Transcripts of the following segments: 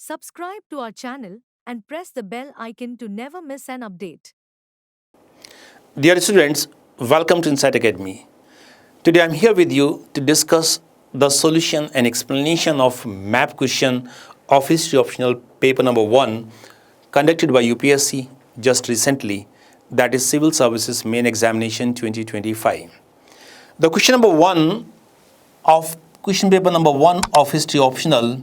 subscribe to our channel and press the bell icon to never miss an update. Dear students, welcome to Insight Academy. Today I am here with you to discuss the solution and explanation of map question of history optional paper number 1 conducted by UPSC just recently, that is Civil Services Main Examination 2025. The question number 1 of question paper number 1 of history optional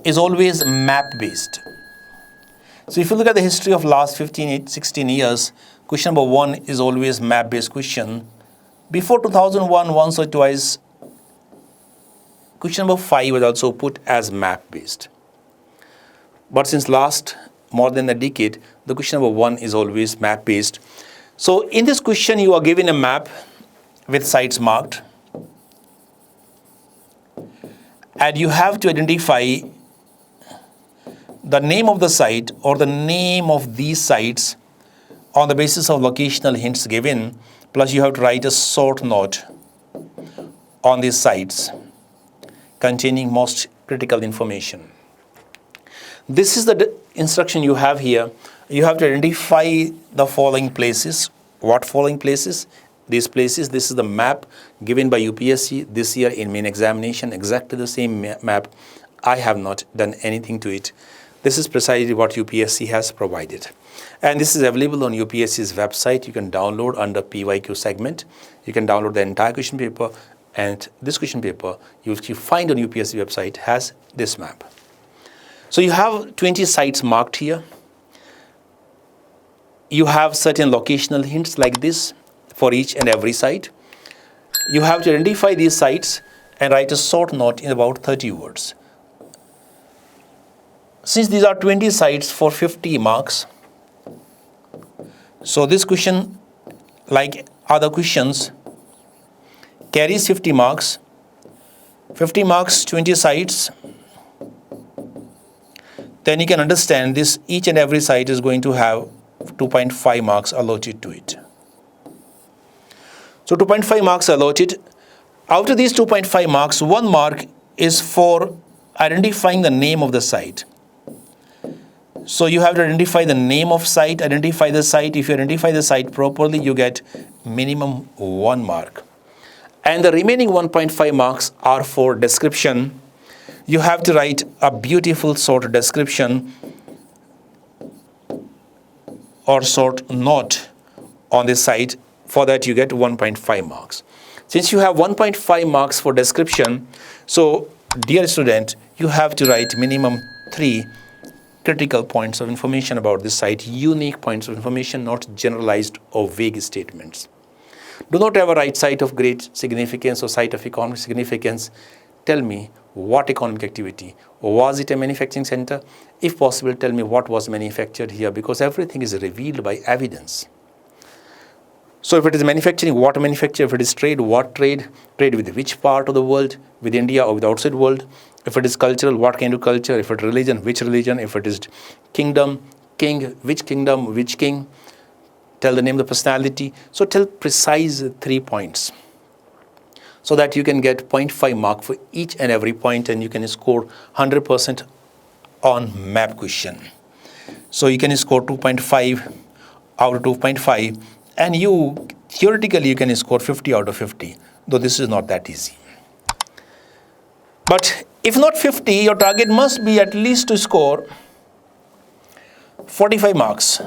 is always map based. So if you look at the history of last 16 years, question number 1 is always map based question. Before 2001, once or twice, question number 5 was also put as map based. But since last more than a decade, the question number 1 is always map based. So in this question, you are given a map with sites marked, and you have to identify the name of the site or the name of these sites on the basis of locational hints given, plus you have to write a short note on these sites containing most critical information. This is the instruction you have here. You have to identify the following places. What following places? These places. This is the map given by UPSC this year in main examination, exactly the same map. I have not done anything to it. This is precisely what UPSC has provided. And this is available on UPSC's website. You can download under PYQ segment. You can download the entire question paper, and this question paper you find on UPSC website has this map. So you have 20 sites marked here. You have certain locational hints like this for each and every site. You have to identify these sites and write a short note in about 30 words. Since these are 20 sites for 50 marks, so this question, like other questions, carries 50 marks. 50 marks, 20 sites. Then you can understand this, each and every site is going to have 2.5 marks allotted to it. So 2.5 marks allotted. Out of these 2.5 marks, 1 mark is for identifying the name of the site. So you have to identify the name of site, identify the site. If you identify the site properly, you get minimum 1 mark. And the remaining 1.5 marks are for description. You have to write a beautiful short description or short note on this site. For that, you get 1.5 marks. Since you have 1.5 marks for description, so dear student, you have to write minimum 3 critical points of information about this site, unique points of information, not generalized or vague statements. Do not ever write site of great significance or site of economic significance. Tell me what economic activity. Was it a manufacturing center? If possible, tell me what was manufactured here, because everything is revealed by evidence. So if it is manufacturing, what manufacture? If it is trade, what trade? Trade with which part of the world? With India or with outside world? If it is cultural, what kind of culture? If it is religion, which religion? If it is kingdom, king, which kingdom, which king? Tell the name of the personality. So tell precise 3 points, so that you can get 0.5 mark for each and every point, and you can score 100% on map question. So you can score 2.5 out of 2.5, and you theoretically you can score 50 out of 50, though this is not that easy. But if not 50, your target must be at least to score 45 marks.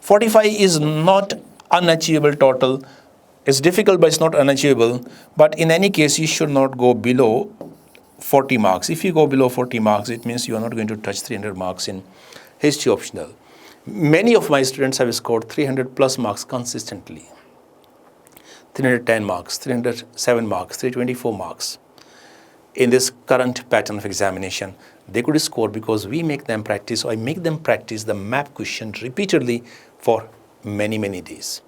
45 is not unachievable total. It's difficult, but it's not unachievable. But in any case, you should not go below 40 marks. If you go below 40 marks, it means you are not going to touch 300 marks in history optional. Many of my students have scored 300 plus marks consistently. 310 marks, 307 marks, 324 marks. In this current pattern of examination, they could score because we make them practice, or I make them practice the map question repeatedly for many, many days.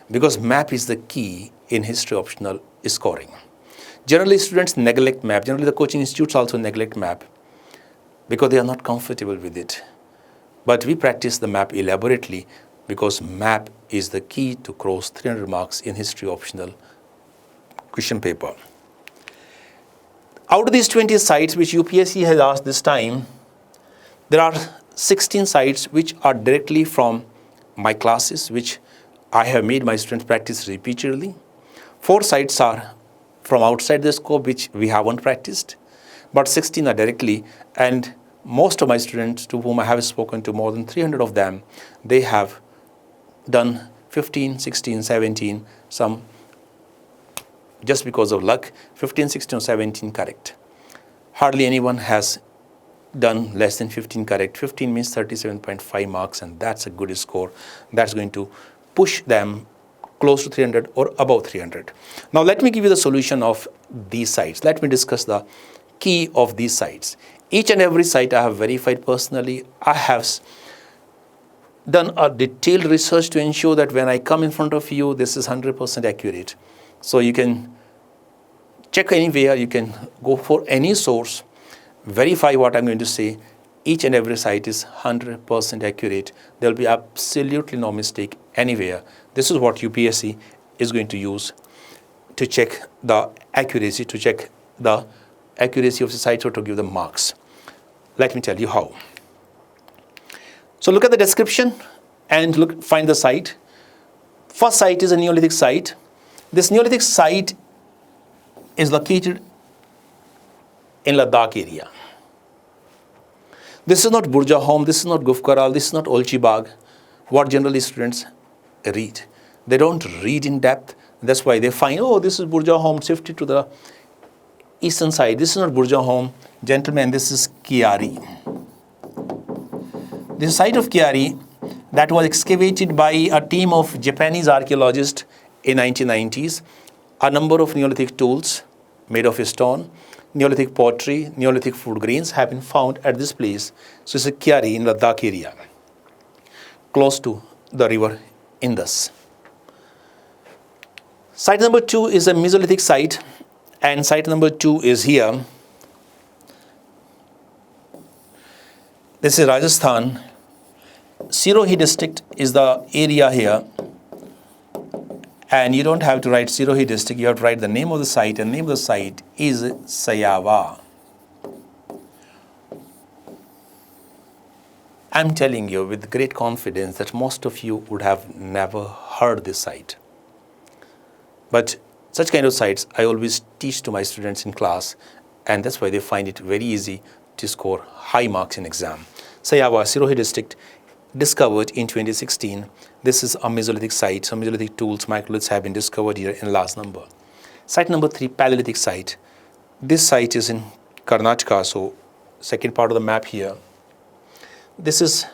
Because map is the key in history optional scoring. Generally, students neglect map. Generally, the coaching institutes also neglect map because they are not comfortable with it. But we practice the map elaborately because map is the key to cross 300 marks in history optional question paper. Out of these 20 sites which UPSC has asked this time, there are 16 sites which are directly from my classes, which I have made my students practice repeatedly. 4 sites are from outside the scope, which we haven't practiced, but 16 are directly, and most of my students to whom I have spoken to, more than 300 of them, they have done 15, 16, 17, some just because of luck, 15, 16 or 17 correct. Hardly anyone has done less than 15 correct. 15 means 37.5 marks, and that's a good score. That's going to push them close to 300 or above 300. Now let me give you the solution of these sites. Let me discuss the key of these sites. Each and every site I have verified personally. I have done a detailed research to ensure that when I come in front of you, this is 100% accurate. So you can check anywhere, you can go for any source, verify what I'm going to say. Each and every site is 100% accurate. There will be absolutely no mistake anywhere. This is what UPSC is going to use to check the accuracy, of the sites or to give them marks. Let me tell you how. So look at the description and find the site. First site is a Neolithic site. This Neolithic site is located in Ladakh area. This is not Burjahom, this is not Gufkaral, this is not Olchi Bagh, what generally students read. They don't read in depth. That's why they find, oh, this is Burjahom, shifted to the eastern side. This is not Burjahom. Gentlemen, this is Kiari. This site of Kiari that was excavated by a team of Japanese archaeologists in 1990s. A number of Neolithic tools made of stone, Neolithic pottery, Neolithic food grains have been found at this place. So it's a Kiari in Ladakh area, close to the river Indus. Site number 2 is a Mesolithic site, and site number 2 is here. This is Rajasthan. Sirohi district is the area here. And you don't have to write Sirohi district, you have to write the name of the site, and the name of the site is Sayawa. I'm telling you with great confidence that most of you would have never heard this site. But such kind of sites I always teach to my students in class, and that's why they find it very easy to score high marks in exam. Sayawa, Sirohi district, discovered in 2016. This is a Mesolithic site. Some Mesolithic tools, microliths have been discovered here in large number. Site number 3, Paleolithic site. This site is in Karnataka, so second part of the map here. This is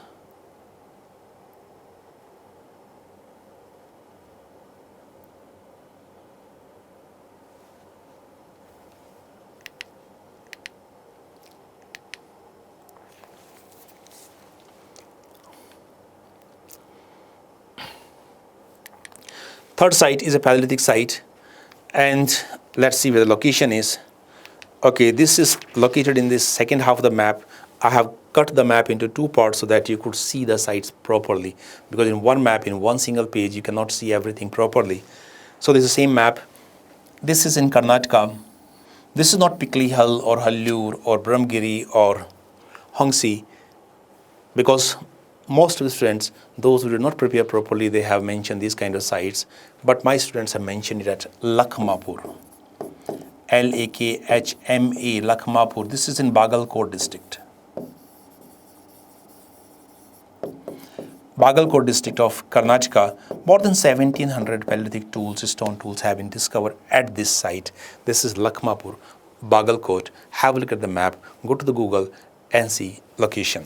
third site is a Paleolithic site, and let's see where the location is. Okay, this is located in this second half of the map. I have cut the map into 2 parts so that you could see the sites properly, because in one map, in one single page, you cannot see everything properly. So this is the same map. This is in Karnataka. This is not Piklihal or Hallur or Brahmgiri or Hongsi, because most of the students, those who did not prepare properly, they have mentioned these kind of sites, but my students have mentioned it at Lakhmapur. Lakhma, Lakhmapur. This is in Bagalkot district. Bagalkot district of Karnataka. More than 1700 Paleolithic tools, stone tools have been discovered at this site. This is Lakhmapur, Bagalkot. Have a look at the map, go to the Google and see location.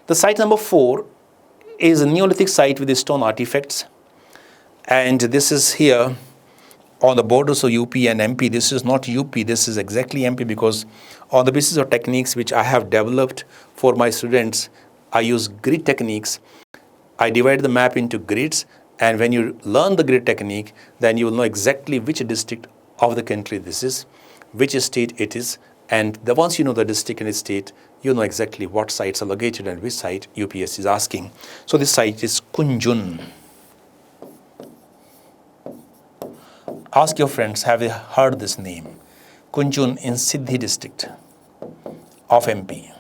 The site number 4 is a Neolithic site with stone artifacts, and this is here on the borders of UP and MP. This is not UP, this is exactly MP, because on the basis of techniques which I have developed for my students, I use grid techniques. I divide the map into grids, and when you learn the grid technique, then you will know exactly which district of the country this is, which state it is, and once you know the district and state, you know exactly what sites are located and which site UPSC is asking. So this site is Kunjun. Ask your friends, have they heard this name? Kunjun in Siddhi district of MP.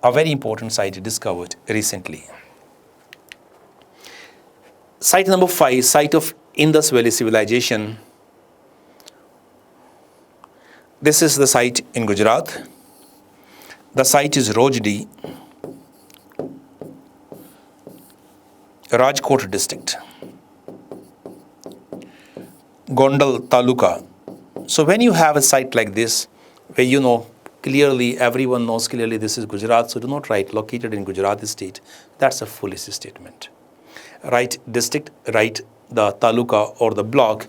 A very important site discovered recently. Site number 5, site of Indus Valley Civilization. This is the site in Gujarat. The site is Rojdi, Rajkot district, Gondal Taluka. So when you have a site like this, where you know clearly, everyone knows clearly this is Gujarat, so do not write located in Gujarat state. That's a foolish statement. Write district, write the taluka or the block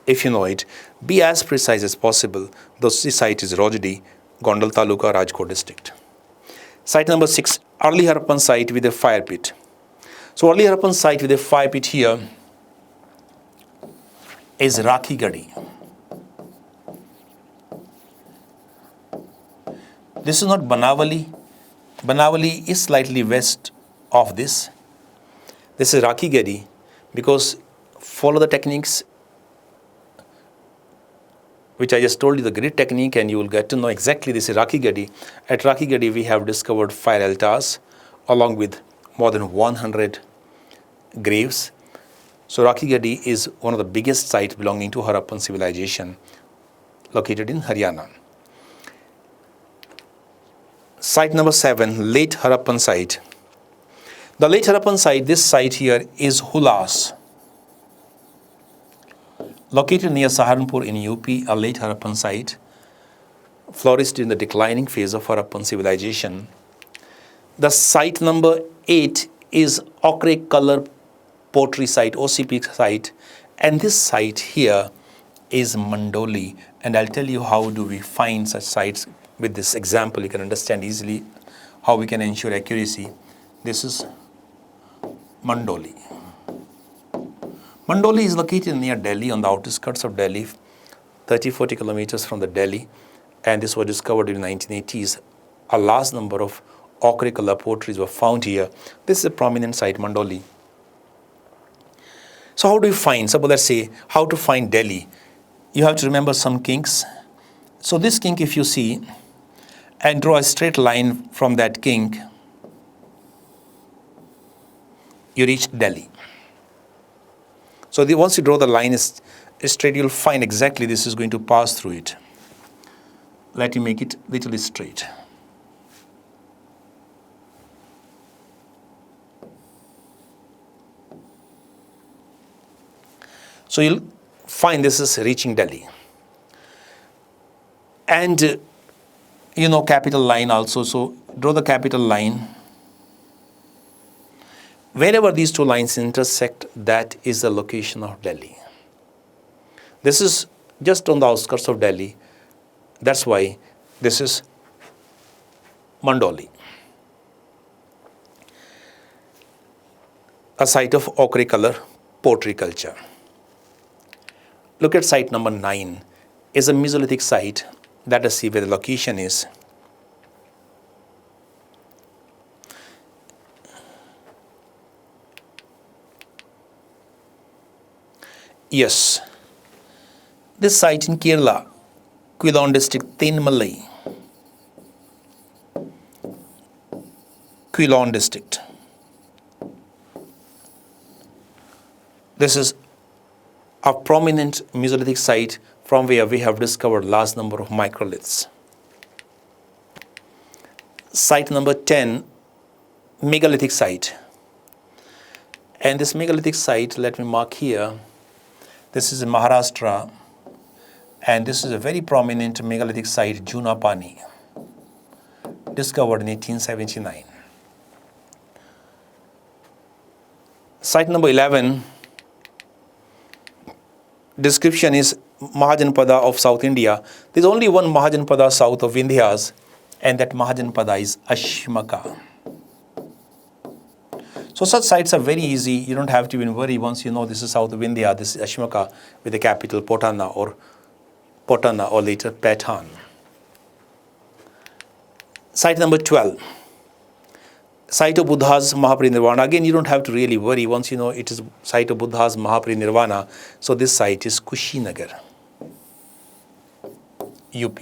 if you know it. Be as precise as possible. The site is Rojdi, Gondal Taluka, Rajkot district. Site number 6, early Harappan site with a fire pit. So early Harappan site with a fire pit here is Rakhi Gadi. This is not Banavali. Banavali is slightly west of this. This is Rakhi Gadi, because follow the techniques which I just told you, the grid technique, and you will get to know exactly this is Rakhi Gadi. At Rakhi Gadi, we have discovered fire altars along with more than 100 graves. So Rakhi Gadi is one of the biggest sites belonging to Harappan civilization located in Haryana. Site number 7, late Harappan site. The late Harappan site, this site here is Hulas, located near Saharanpur in UP, a late Harappan site, flourished in the declining phase of Harappan civilization. The site number 8 is ochre color pottery site, OCP site, and this site here is Mandoli. And I'll tell you how do we find such sites. With this example, you can understand easily how we can ensure accuracy. This is Mandoli. Mandoli is located near Delhi, on the outskirts of Delhi, 30-40 kilometers from the Delhi, and this was discovered in the 1980s. A large number of ochre color potteries were found here. This is a prominent site, Mandoli. So how do you find? Suppose let's say how to find Delhi. You have to remember some kinks. So this kink, if you see, and draw a straight line from that kink, you reach Delhi. So once you draw the line is straight, you'll find exactly this is going to pass through it. Let me make it little straight. So you'll find this is reaching Delhi. And you know capital line also, so draw the capital line. Wherever these two lines intersect, that is the location of Delhi. This is just on the outskirts of Delhi. That's why this is Mandoli, a site of ochre color pottery culture. Look at site number 9. Is a Mesolithic site. Let us see where the location is. Yes, this site in Kerala, Quilon district, Tenmalai. Quilon district. This is a prominent Mesolithic site from where we have discovered large number of microliths. Site number 10, megalithic site. And this megalithic site, let me mark here, this is in Maharashtra, and this is a very prominent megalithic site, Junapani, discovered in 1879. Site number 11, description is Mahajanpada of South India. There is only one Mahajanpada south of Vindhyas, and that Mahajanpada is Ashmaka. So such sites are very easy. You don't have to even worry. Once you know this is south of India, this is Ashmaka with the capital Potana or later Patan. Site number 12. Site of Buddha's Mahaparinirvana. Again, you don't have to really worry. Once you know it is site of Buddha's Mahaparinirvana. So this site is Kushinagar. UP.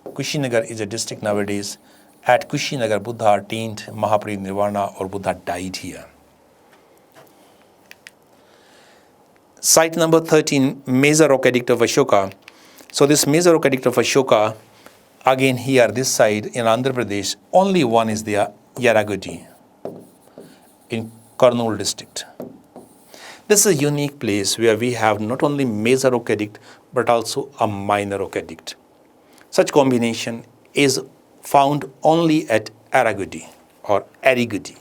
Kushinagar is a district nowadays. At Kushinagar, Buddha attained Mahaparinirvana, or Buddha died here. Site number 13, major rock edict of Ashoka. So this major rock edict of Ashoka, again here, this side in Andhra Pradesh, only one is there, Yaragudi, in Kurnool district. This is a unique place where we have not only major rock edict, but also a minor rock edict. Such combination is found only at Aragudi or Arigudi.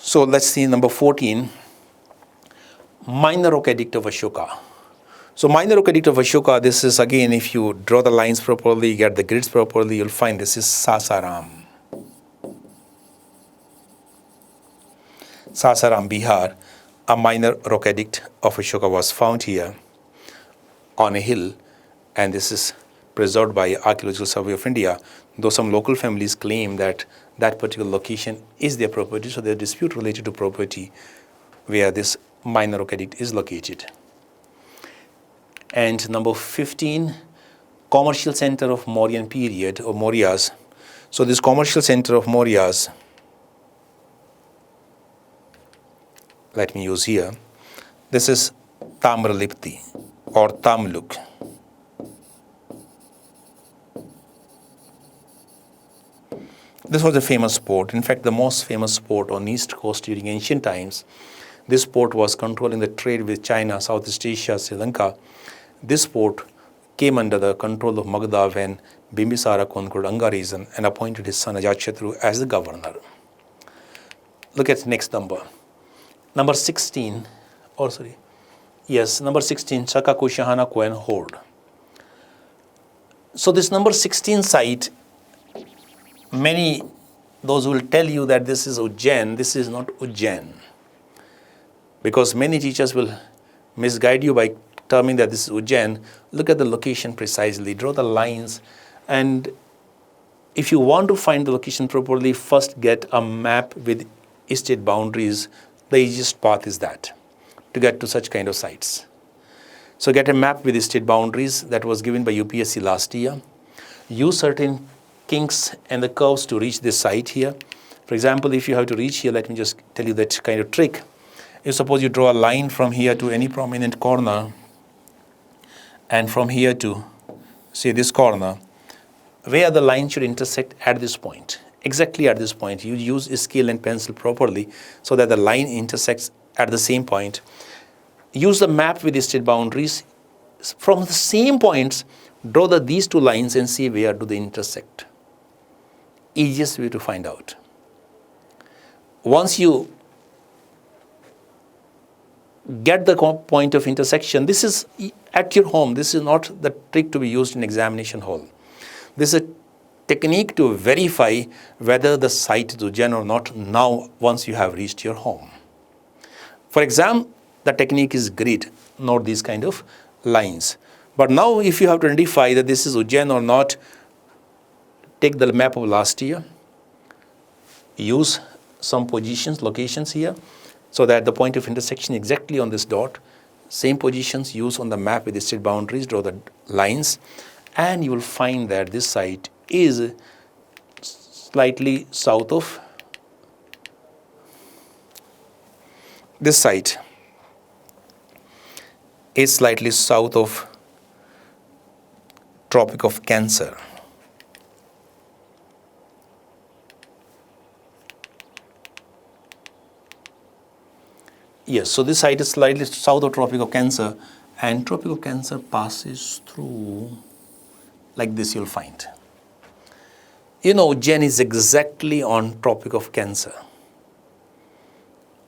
So let's see number 14, minor rock edict of Ashoka. So minor rock edict of Ashoka, this is again, if you draw the lines properly, get the grids properly, you'll find this is Sasaram. Sasaram, Bihar, a minor rock edict of Ashoka was found here on a hill, and this is preserved by Archaeological Survey of India, though some local families claim that that particular location is their property, so there's a dispute related to property where this minor rock edict is located. And number 15, commercial center of Mauryan period, or Mauryas. So this commercial center of Mauryas, let me use here, this is Tamralipti or Tamluk. This was a famous port, in fact the most famous port on east coast during ancient times. This port was controlling the trade with China, Southeast Asia, Sri Lanka. This port came under the control of Magadha when Bimbisara conquered Anga region and appointed his son Ajatashatru as the governor. Look at next number. Number 16, number 16, Chakakushahana Kohen Horde. So this number 16 site, those will tell you that this is Ujjain, this is not Ujjain. Because many teachers will misguide you by terming that this is Ujjain. Look at the location precisely, draw the lines, and if you want to find the location properly, first get a map with state boundaries. The easiest path is that, to get to such kind of sites. So get a map with state boundaries that was given by UPSC last year. Use certain kinks and the curves to reach this site here. For example, if you have to reach here, let me just tell you that kind of trick. If suppose you draw a line from here to any prominent corner, and from here to, say, this corner, where the line should intersect at this point. Exactly at this point. You use a scale and pencil properly so that the line intersects at the same point. Use the map with the state boundaries. From the same points, draw these two lines and see where do they intersect. Easiest way to find out. Once you get the point of intersection, this is at your home. This is not the trick to be used in examination hall. This is a technique to verify whether the site is Ujjain or not now once you have reached your home. For exam, the technique is grid, not these kind of lines. But now if you have to identify that this is Ujjain or not, take the map of last year, use some positions, locations here, so that the point of intersection exactly on this dot, same positions used on the map with the state boundaries, draw the lines, and you will find that this site is slightly south of this site is slightly south of Tropic of Cancer. Yes, so this site is slightly south of Tropic of Cancer, and Tropic of Cancer passes through like this, you'll find. You know, Ujjain is exactly on Tropic of Cancer.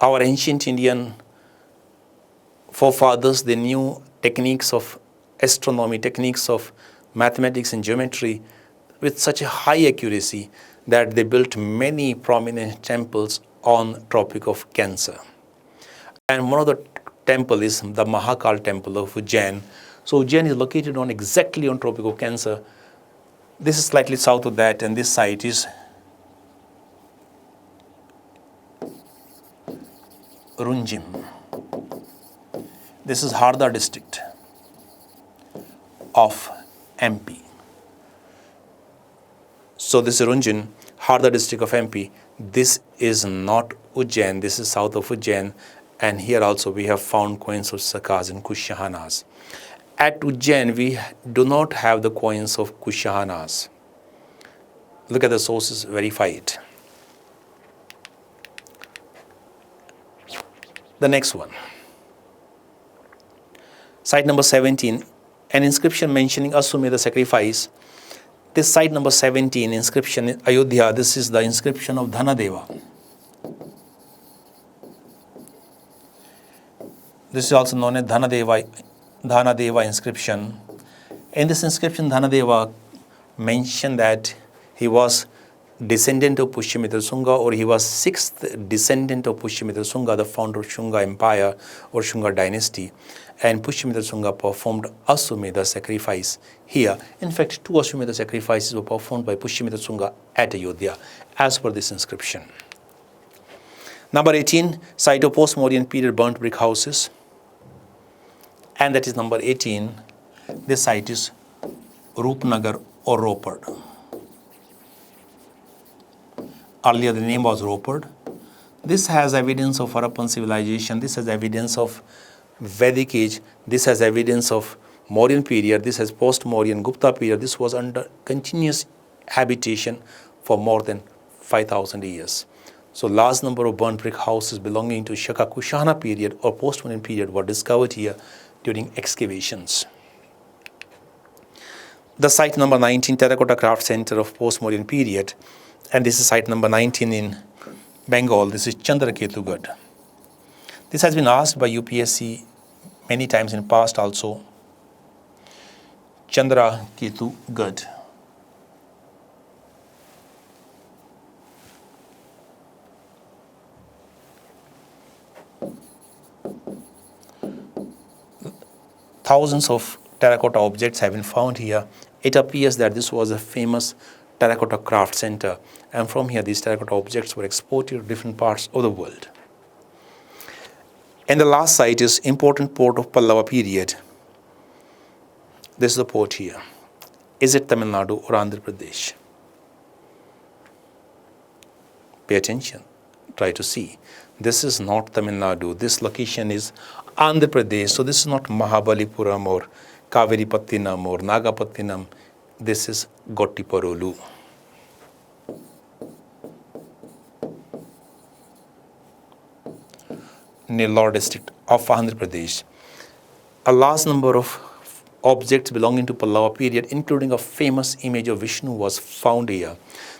Our ancient Indian forefathers, they knew techniques of astronomy, techniques of mathematics and geometry with such a high accuracy that they built many prominent temples on Tropic of Cancer. And one of the temple is the Mahakal temple of Ujjain. So Ujjain is located on exactly on Tropic of Cancer. This is slightly south of that, and this site is Runjim. This is Hardar district. of MP. So this is Runjun, Hardar district of MP. This is not Ujjain, this is south of Ujjain, and here also we have found coins of Sakas and Kushahanas. At Ujjain, we do not have the coins of Kushahanas. Look at the sources, verify it. The next one. Site number 17, an inscription mentioning Aswamedha sacrifice. This site number 17, inscription in Ayodhya, this is the inscription of Dhanadeva. This is also known as Dhanadeva inscription. In this inscription, Dhanadeva mentioned that he was descendant of Pushyamitra Shunga, or he was sixth descendant of Pushyamitra Shunga, the founder of Shunga Empire or Shunga dynasty. And Pushyamitra Shunga performed Aswamedha sacrifice here. In fact, 2 Aswamedha sacrifices were performed by Pushyamitra Shunga at Ayodhya, as per this inscription. Number 18, site of post-Mauryan period burnt brick houses. And that is number 18. This site is Rupnagar or Ropad. Earlier the name was Ropad. This has evidence of Harappan civilization. This has evidence of Vedic age. This has evidence of Mauryan period. This has post-Mauryan Gupta period. This was under continuous habitation for more than 5,000 years. So large number of burnt brick houses belonging to Shaka Kushana period or post-Mauryan period were discovered here during excavations. The site number 19, Terracotta Craft Center of post-Mauryan period. And this is site number 19 in Bengal. This is Chandraketugarh. This has been asked by UPSC many times in past also. Chandraketugarh. Thousands of terracotta objects have been found here. It appears that this was a famous terracotta craft center, and from here these terracotta objects were exported to different parts of the world. And the last site is important port of Pallava period. This is the port here. Is it Tamil Nadu or Andhra Pradesh? Pay attention. Try to see. This is not Tamil Nadu. This location is Andhra Pradesh. So this is not Mahabalipuram or Kaviripattinam or Nagapattinam. This is Gottiparolu. Nellore district of Andhra Pradesh. A large number of objects belonging to Pallava period, including a famous image of Vishnu, was found here.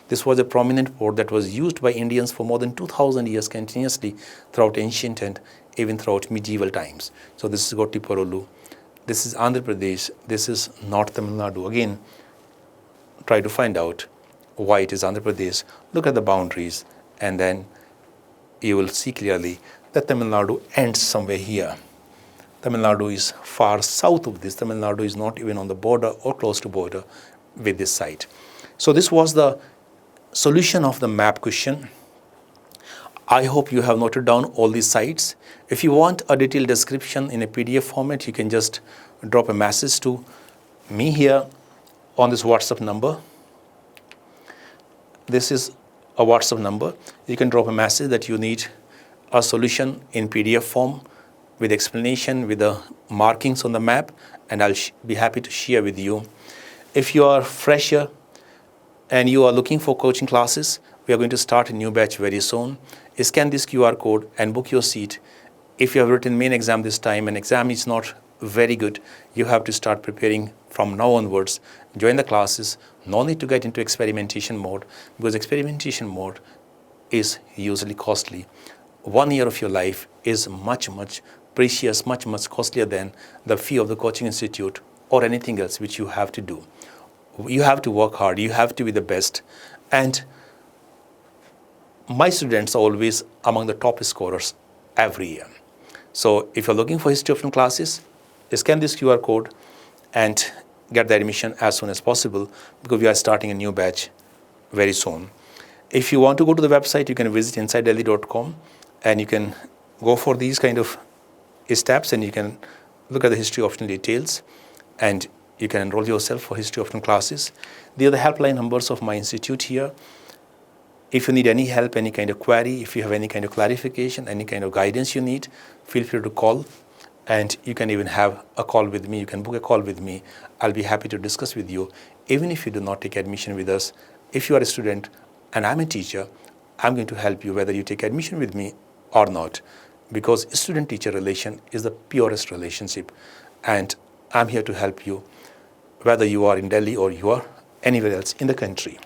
This was a prominent port that was used by Indians for more than 2,000 years continuously throughout ancient and even throughout medieval times. So this is Gottiparolu. This is Andhra Pradesh. This is North Tamil Nadu. Again, try to find out why it is Andhra Pradesh. Look at the boundaries, and then you will see clearly that Tamil Nadu ends somewhere here. Tamil Nadu is far south of this. Tamil Nadu is not even on the border or close to border with this site. So this was the solution of the map question. I hope you have noted down all these sites. If you want a detailed description in a PDF format, you can just drop a message to me here on this WhatsApp number. This is a WhatsApp number. You can drop a message that you need a solution in PDF form with explanation, with the markings on the map, and I'll be happy to share with you. If you are fresher and you are looking for coaching classes, we are going to start a new batch very soon. Scan this QR code and book your seat. If you have written main exam this time and exam is not very good, you have to start preparing from now onwards. Join the classes. No need to get into experimentation mode, because experimentation mode is usually costly. 1 year of your life is much precious, much costlier than the fee of the coaching institute or anything else which you have to do. You have to work hard. You have to be the best. And my students are always among the top scorers every year. So if you're looking for history of classes, scan this QR code and get the admission as soon as possible, because we are starting a new batch very soon. If you want to go to the website, you can visit insidedelhi.com and you can go for these kind of steps, and you can look at the history optional details, and You can enroll yourself for history of classes. They are the helpline numbers of my institute here. If you need any help, any kind of query, if you have any kind of clarification, any kind of guidance you need, feel free to call. And you can even have a call with me. You can book a call with me. I'll be happy to discuss with you. Even if you do not take admission with us, if you are a student and I'm a teacher, I'm going to help you whether you take admission with me or not. Because student-teacher relation is the purest relationship. And I'm here to help you, whether you are in Delhi or you are anywhere else in the country.